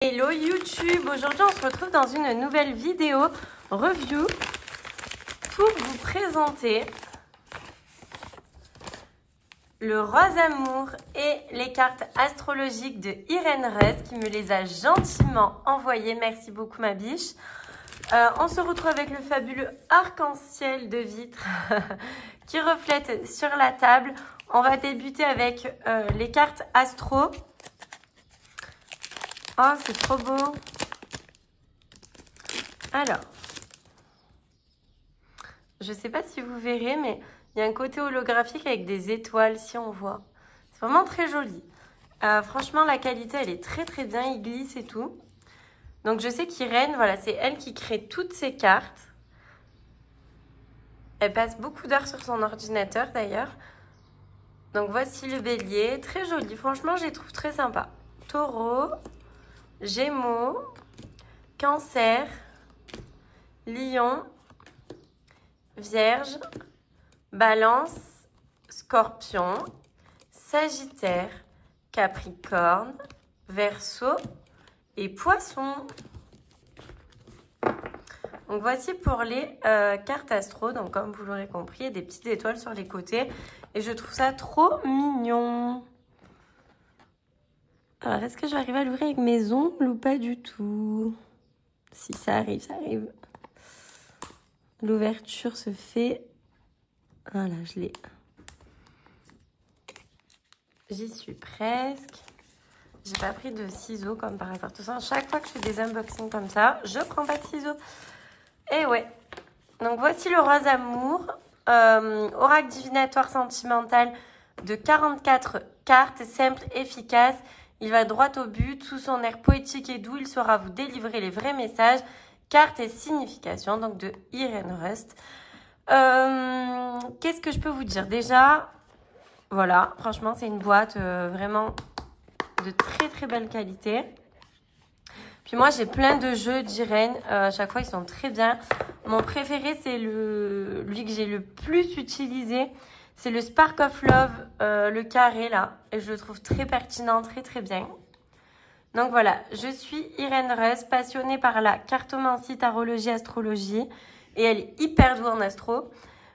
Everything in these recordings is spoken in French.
Hello YouTube, aujourd'hui on se retrouve dans une nouvelle vidéo review pour vous présenter le rose amour et les cartes astrologiques de Irène Rust qui me les a gentiment envoyées. Merci beaucoup ma biche. On se retrouve avec le fabuleux arc-en-ciel de vitre qui reflète sur la table. On va débuter avec les cartes astro. Oh, c'est trop beau. Alors, je ne sais pas si vous verrez, mais il y a un côté holographique avec des étoiles, si on voit. C'est vraiment très joli. Franchement, la qualité, elle est très très bien. Il glisse et tout. Donc, je sais qu'Irène, voilà, c'est elle qui crée toutes ces cartes. Elle passe beaucoup d'heures sur son ordinateur, d'ailleurs. Donc, voici le bélier. Très joli. Franchement, je les trouve très sympas. Taureau. Gémeaux, Cancer, Lion, Vierge, Balance, Scorpion, Sagittaire, Capricorne, Verseau et Poisson. Donc voici pour les cartes astro. Donc comme vous l'aurez compris, il y a des petites étoiles sur les côtés et je trouve ça trop mignon. Alors, est-ce que je vais arriver à l'ouvrir avec mes ongles ou pas du tout? Si ça arrive, ça arrive. L'ouverture se fait... Voilà, je l'ai. J'y suis presque. J'ai pas pris de ciseaux comme par hasard. De toute façon, à chaque fois que je fais des unboxings comme ça, je prends pas de ciseaux. Et ouais. Donc, voici le rose amour. Oracle divinatoire sentimental de 44 cartes, simple, efficace. Il va droit au but, sous son air poétique et doux, il saura vous délivrer les vrais messages, cartes et significations, donc de Irène Rust. Qu'est-ce que je peux vous dire? Déjà, voilà, franchement, c'est une boîte vraiment de très très belle qualité. Puis moi, j'ai plein de jeux d'Irène, à chaque fois, ils sont très bien. Mon préféré, c'est lui que j'ai le plus utilisé. C'est le Spark of Love, le carré là. Et je le trouve très pertinent, très très bien. Donc voilà, je suis Irène Rust, passionnée par la cartomancie, tarologie, astrologie. Et elle est hyper douée en astro.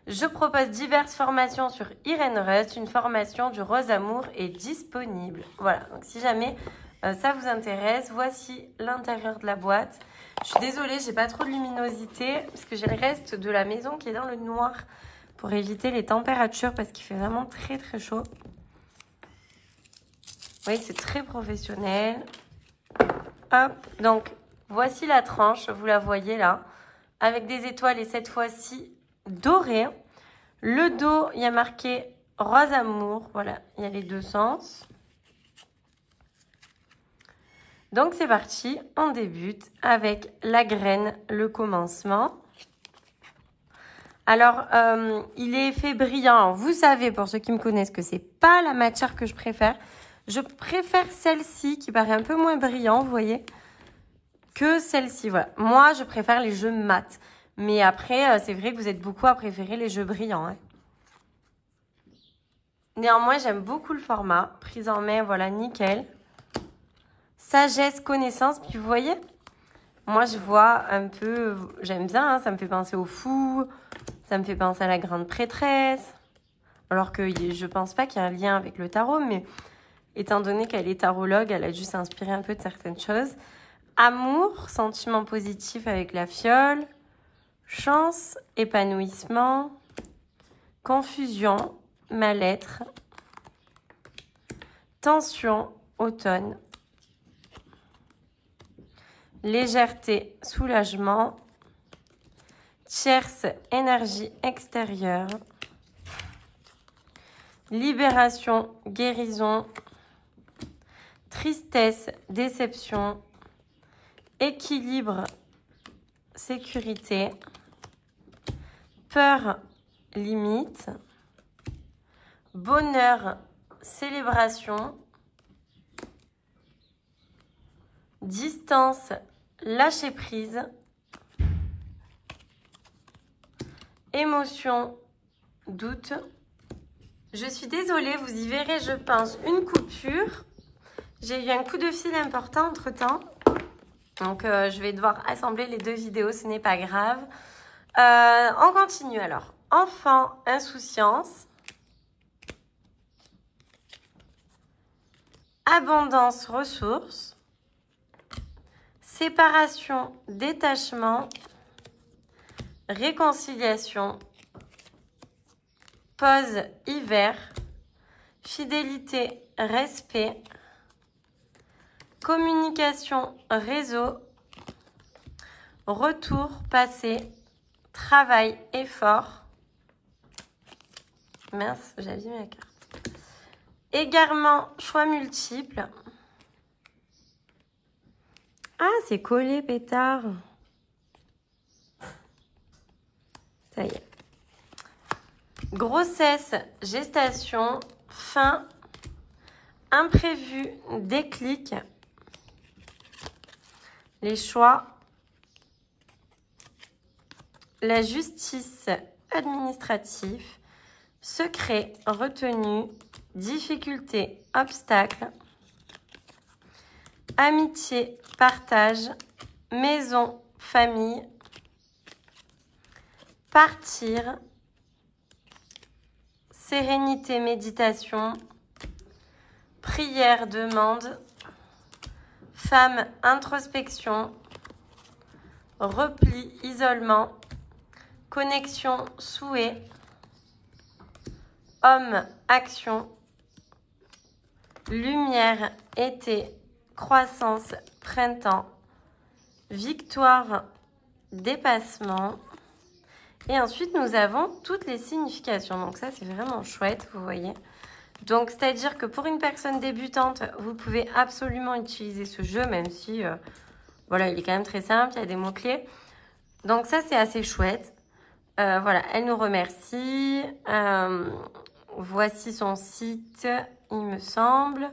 Je propose diverses formations sur Irène Rust. Une formation du rose amour est disponible. Voilà, donc si jamais ça vous intéresse, voici l'intérieur de la boîte. Je suis désolée, j'ai pas trop de luminosité parce que j'ai le reste de la maison qui est dans le noir. Pour éviter les températures parce qu'il fait vraiment très très chaud. Vous voyez, c'est très professionnel. Hop, donc voici la tranche, vous la voyez là, avec des étoiles et cette fois-ci dorées. Le dos, il y a marqué rose amour, voilà, il y a les deux sens. Donc c'est parti, on débute avec la graine, le commencement. Alors, il est fait brillant. Alors, vous savez, pour ceux qui me connaissent, que c'est pas la matière que je préfère. Je préfère celle-ci, qui paraît un peu moins brillant, vous voyez, que celle-ci. Voilà. Moi, je préfère les jeux mat. Mais après, c'est vrai que vous êtes beaucoup à préférer les jeux brillants. Hein. Néanmoins, j'aime beaucoup le format. Prise en main, voilà, nickel. Sagesse, connaissance, puis vous voyez, moi, je vois un peu... J'aime bien, hein, ça me fait penser au fou... Ça me fait penser à la grande prêtresse. Alors que je pense pas qu'il y ait un lien avec le tarot, mais étant donné qu'elle est tarologue, elle a dû s'inspirer un peu de certaines choses. Amour, sentiment positif avec la fiole. Chance, épanouissement. Confusion, mal-être. Tension, automne. Légèreté, soulagement. Tierce, énergie extérieure. Libération, guérison. Tristesse, déception. Équilibre, sécurité. Peur, limite. Bonheur, célébration. Distance, lâcher prise. Émotion, doute. Je suis désolée, vous y verrez, je pense, une coupure. J'ai eu un coup de fil important entre-temps. Donc, je vais devoir assembler les 2 vidéos, ce n'est pas grave. On continue alors. Enfant, insouciance. Abondance, ressources. Séparation, détachement. Réconciliation. Pause, hiver. Fidélité, respect. Communication, réseau. Retour, passé. Travail, effort. Mince, j'ai abîmé ma carte. Égarement, choix multiples. Ah, c'est collé, pétard. Ça y est. Grossesse, gestation, faim, imprévu, déclic. Les choix. La justice administrative. Secret, retenu. Difficulté, obstacle. Amitié, partage. Maison, famille. Partir. Sérénité, méditation. Prière, demande. Femme, introspection. Repli, isolement. Connexion, souhait. Homme, action. Lumière, été. Croissance, printemps. Victoire, dépassement. Et ensuite, nous avons toutes les significations. Donc ça, c'est vraiment chouette, vous voyez. Donc, c'est-à-dire que pour une personne débutante, vous pouvez absolument utiliser ce jeu, même si, voilà, il est quand même très simple, il y a des mots-clés. Donc ça, c'est assez chouette. Voilà, elle nous remercie. Voici son site, il me semble.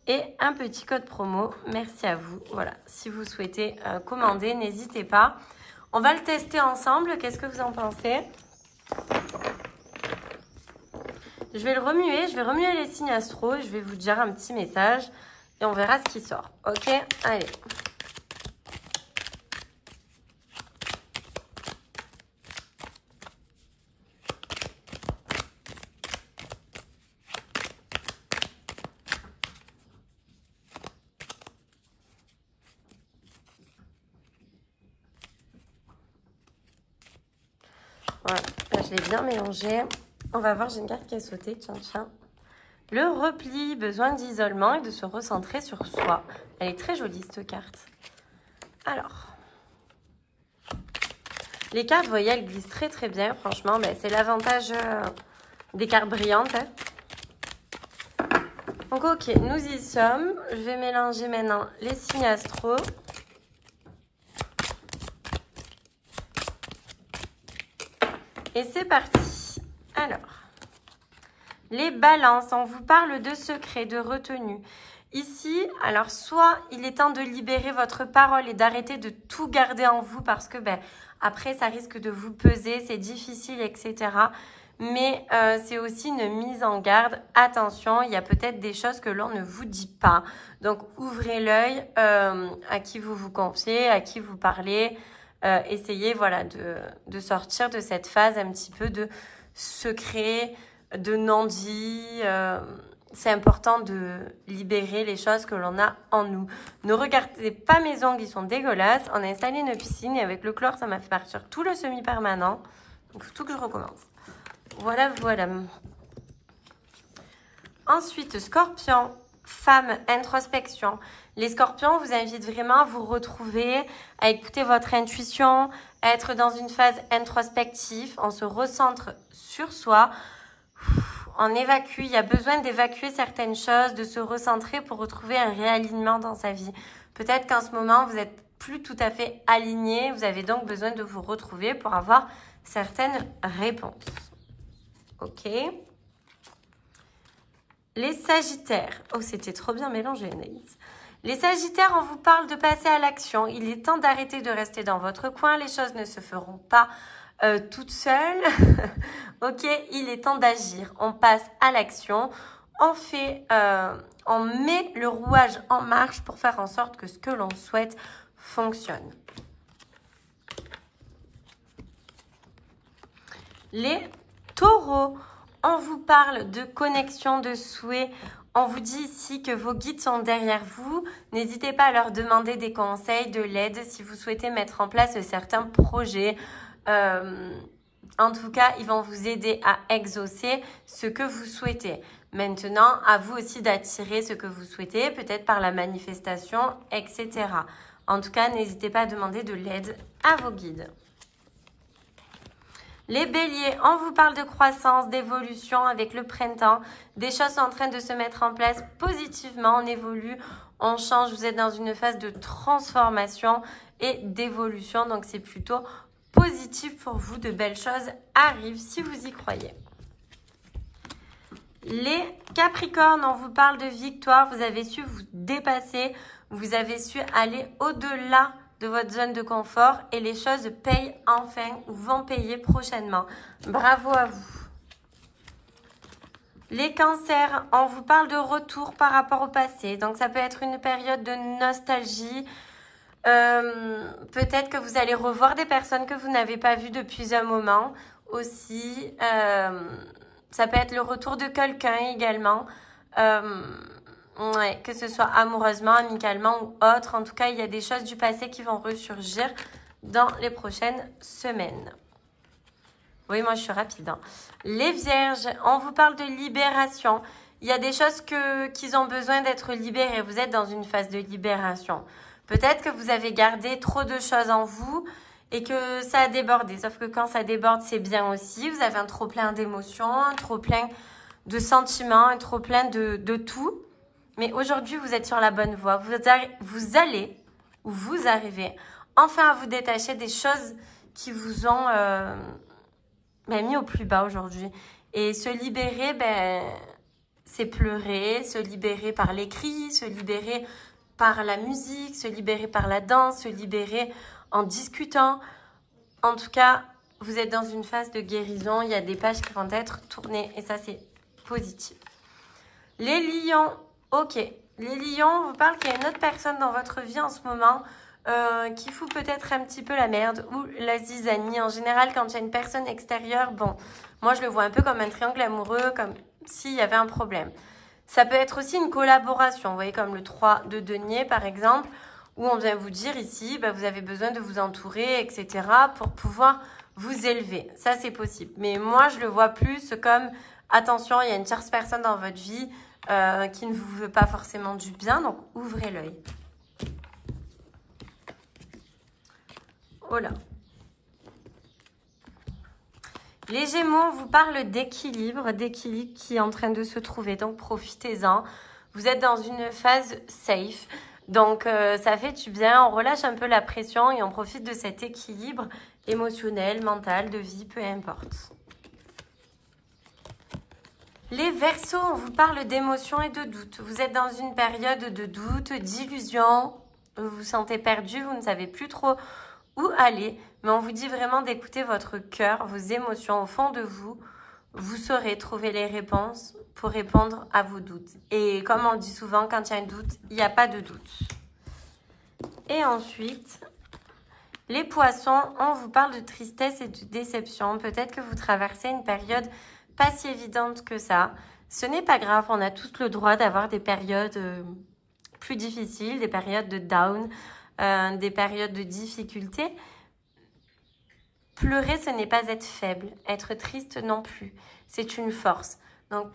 Et un petit code promo. Merci à vous. Voilà, si vous souhaitez commander, n'hésitez pas. On va le tester ensemble. Qu'est-ce que vous en pensez? Je vais le remuer. Je vais remuer les signes astro. Je vais vous dire un petit message. Et on verra ce qui sort. Ok? Allez. Voilà, là, je l'ai bien mélangé. On va voir, j'ai une carte qui a sauté, tiens, tiens. Le repli, besoin d'isolement et de se recentrer sur soi. Elle est très jolie, cette carte. Alors, les cartes, vous voyez, elles glissent très très bien, franchement. Ben, c'est l'avantage des cartes brillantes. Hein. Donc, ok, nous y sommes. Je vais mélanger maintenant les signes astro. Et c'est parti. Alors, les balances, on vous parle de secret, de retenue. Ici, alors soit il est temps de libérer votre parole et d'arrêter de tout garder en vous parce que ben, après ça risque de vous peser, c'est difficile, etc. Mais c'est aussi une mise en garde. Attention, il y a peut-être des choses que l'on ne vous dit pas. Donc ouvrez l'œil à qui vous vous confiez, à qui vous parlez. Essayez voilà, de sortir de cette phase un petit peu de secret, de non-dit. C'est important de libérer les choses que l'on a en nous. Ne regardez pas mes ongles, ils sont dégueulasses. On a installé une piscine et avec le chlore, ça m'a fait partir tout le semi-permanent. Donc, il faut tout que je recommence. Voilà, voilà. Ensuite, scorpion, femme, introspection. Les scorpions vous invitent vraiment à vous retrouver, à écouter votre intuition, à être dans une phase introspective. On se recentre sur soi. On évacue. Il y a besoin d'évacuer certaines choses, de se recentrer pour retrouver un réalignement dans sa vie. Peut-être qu'en ce moment, vous n'êtes plus tout à fait aligné. Vous avez donc besoin de vous retrouver pour avoir certaines réponses. Ok. Les Sagittaires. Oh, c'était trop bien mélangé, Anaïs. Les Sagittaires, on vous parle de passer à l'action. Il est temps d'arrêter de rester dans votre coin. Les choses ne se feront pas toutes seules. Ok, il est temps d'agir. On passe à l'action. on met le rouage en marche pour faire en sorte que ce que l'on souhaite fonctionne. Les taureaux, on vous parle de connexion, de souhait. On vous dit ici que vos guides sont derrière vous. N'hésitez pas à leur demander des conseils, de l'aide si vous souhaitez mettre en place certains projets. En tout cas, ils vont vous aider à exaucer ce que vous souhaitez. Maintenant, à vous aussi d'attirer ce que vous souhaitez, peut-être par la manifestation, etc. En tout cas, n'hésitez pas à demander de l'aide à vos guides. Les béliers, on vous parle de croissance, d'évolution avec le printemps. Des choses sont en train de se mettre en place positivement. On évolue, on change. Vous êtes dans une phase de transformation et d'évolution. Donc, c'est plutôt positif pour vous. De belles choses arrivent si vous y croyez. Les capricornes, on vous parle de victoire. Vous avez su vous dépasser. Vous avez su aller au-delà de votre zone de confort et les choses payent enfin ou vont payer prochainement. Bravo à vous. Les cancers, on vous parle de retour par rapport au passé. Donc, ça peut être une période de nostalgie. Peut-être que vous allez revoir des personnes que vous n'avez pas vues depuis un moment aussi. Ça peut être le retour de quelqu'un également. Ouais, que ce soit amoureusement, amicalement ou autre. En tout cas, il y a des choses du passé qui vont ressurgir dans les prochaines semaines. Oui, moi, je suis rapide. Hein. Les vierges, on vous parle de libération. Il y a des choses qu'ils ont besoin d'être libérées. Vous êtes dans une phase de libération. Peut-être que vous avez gardé trop de choses en vous et que ça a débordé. Sauf que quand ça déborde, c'est bien aussi. Vous avez un trop-plein d'émotions, un trop-plein de sentiments, un trop-plein de tout. Mais aujourd'hui, vous êtes sur la bonne voie. Vous arrivez enfin à vous détacher des choses qui vous ont mis au plus bas aujourd'hui. Et se libérer, c'est pleurer, se libérer par les cris, se libérer par la musique, se libérer par la danse, se libérer en discutant. En tout cas, vous êtes dans une phase de guérison. Il y a des pages qui vont être tournées et ça, c'est positif. Les lions. Ok, les lions, on vous parle qu'il y a une autre personne dans votre vie en ce moment qui fout peut-être un petit peu la merde ou la zizanie. En général, quand il y a une personne extérieure, bon, moi je le vois un peu comme un triangle amoureux, comme s'il y avait un problème. Ça peut être aussi une collaboration, vous voyez, comme le 3 de denier par exemple, où on vient vous dire ici, vous avez besoin de vous entourer, etc. pour pouvoir vous élever. Ça, c'est possible. Mais moi, je le vois plus comme, attention, il y a une tierce personne dans votre vie qui ne vous veut pas forcément du bien, donc ouvrez l'œil. Oh là. Les Gémeaux, on vous parle d'équilibre qui est en train de se trouver, donc profitez-en. Vous êtes dans une phase safe, donc ça fait du bien, on relâche un peu la pression et on profite de cet équilibre émotionnel, mental, de vie, peu importe. Les Verseaux, on vous parle d'émotions et de doutes. Vous êtes dans une période de doute, d'illusion. Vous vous sentez perdu, vous ne savez plus trop où aller. Mais on vous dit vraiment d'écouter votre cœur, vos émotions au fond de vous. Vous saurez trouver les réponses pour répondre à vos doutes. Et comme on le dit souvent, quand il y a un doute, il n'y a pas de doute. Et ensuite, les Poissons, on vous parle de tristesse et de déception. Peut-être que vous traversez une période pas si évidente que ça. Ce n'est pas grave, on a tous le droit d'avoir des périodes plus difficiles, des périodes de down, des périodes de difficulté. Pleurer, ce n'est pas être faible. Être triste non plus. C'est une force. Donc,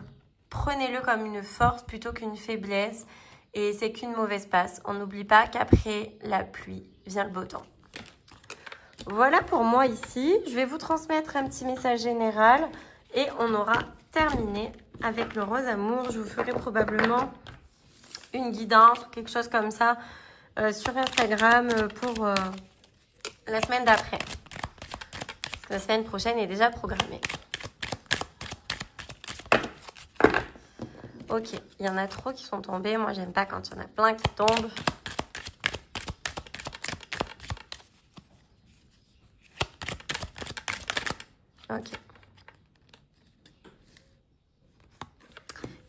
prenez-le comme une force plutôt qu'une faiblesse. Et c'est qu'une mauvaise passe. On n'oublie pas qu'après la pluie vient le beau temps. Voilà pour moi ici. Je vais vous transmettre un petit message général. Et on aura terminé avec le rose amour. Je vous ferai probablement une guidance ou quelque chose comme ça sur Instagram pour la semaine d'après. La semaine prochaine est déjà programmée. Ok, il y en a trop qui sont tombés. Moi, j'aime pas quand il y en a plein qui tombent. Ok.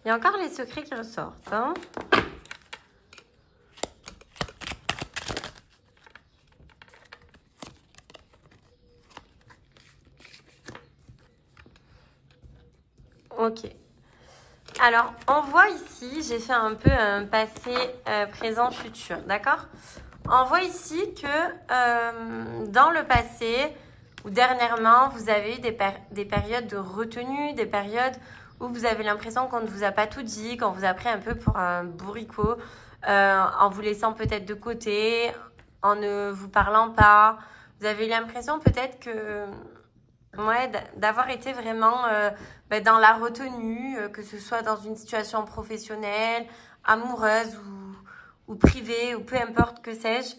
Il y a encore les secrets qui ressortent. Hein. Ok. Alors, on voit ici, j'ai fait un peu un passé, présent, futur, d'accord? On voit ici que dans le passé ou dernièrement, vous avez eu des périodes de retenue, des périodes où vous avez l'impression qu'on ne vous a pas tout dit, qu'on vous a pris un peu pour un bourricot, en vous laissant peut-être de côté, en ne vous parlant pas. Vous avez eu l'impression peut-être que... Ouais, d'avoir été vraiment dans la retenue, que ce soit dans une situation professionnelle, amoureuse ou privée, ou peu importe que sais-je.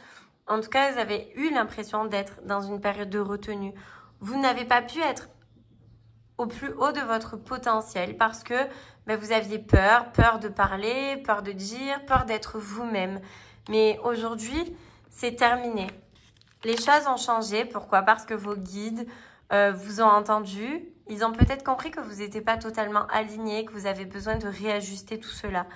En tout cas, vous avez eu l'impression d'être dans une période de retenue. Vous n'avez pas pu être au plus haut de votre potentiel parce que vous aviez peur de parler, peur de dire, peur d'être vous-même. Mais aujourd'hui, c'est terminé. Les choses ont changé. Pourquoi? Parce que vos guides... vous ont entendu, ils ont peut-être compris que vous n'étiez pas totalement aligné, que vous avez besoin de réajuster tout cela.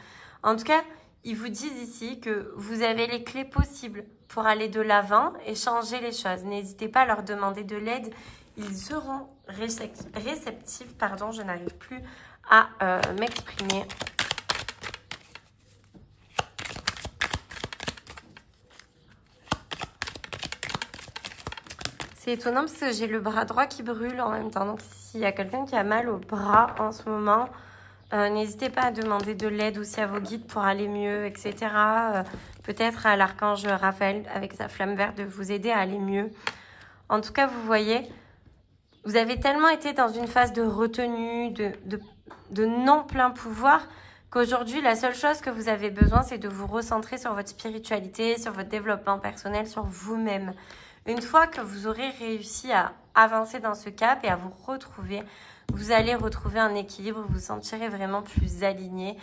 En tout cas, ils vous disent ici que vous avez les clés possibles pour aller de l'avant et changer les choses. N'hésitez pas à leur demander de l'aide. Ils seront réceptifs. Pardon, je n'arrive plus à m'exprimer. C'est étonnant parce que j'ai le bras droit qui brûle en même temps. Donc, s'il y a quelqu'un qui a mal au bras en ce moment, n'hésitez pas à demander de l'aide aussi à vos guides pour aller mieux, etc. Peut-être à l'archange Raphaël avec sa flamme verte de vous aider à aller mieux. En tout cas, vous voyez, vous avez tellement été dans une phase de retenue, de non plein pouvoir, qu'aujourd'hui, la seule chose que vous avez besoin, c'est de vous recentrer sur votre spiritualité, sur votre développement personnel, sur vous-même. Une fois que vous aurez réussi à avancer dans ce cap et à vous retrouver, vous allez retrouver un équilibre, vous vous sentirez vraiment plus aligné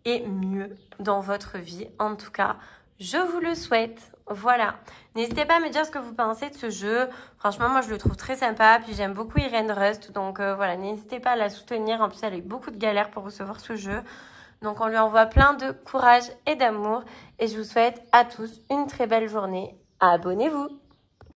et mieux dans votre vie. En tout cas, je vous le souhaite. Voilà. N'hésitez pas à me dire ce que vous pensez de ce jeu. Franchement, moi, je le trouve très sympa. Puis, j'aime beaucoup Irène Rust. Donc, voilà, n'hésitez pas à la soutenir. En plus, elle a eu beaucoup de galères pour recevoir ce jeu. Donc, on lui envoie plein de courage et d'amour. Et je vous souhaite à tous une très belle journée. Abonnez-vous.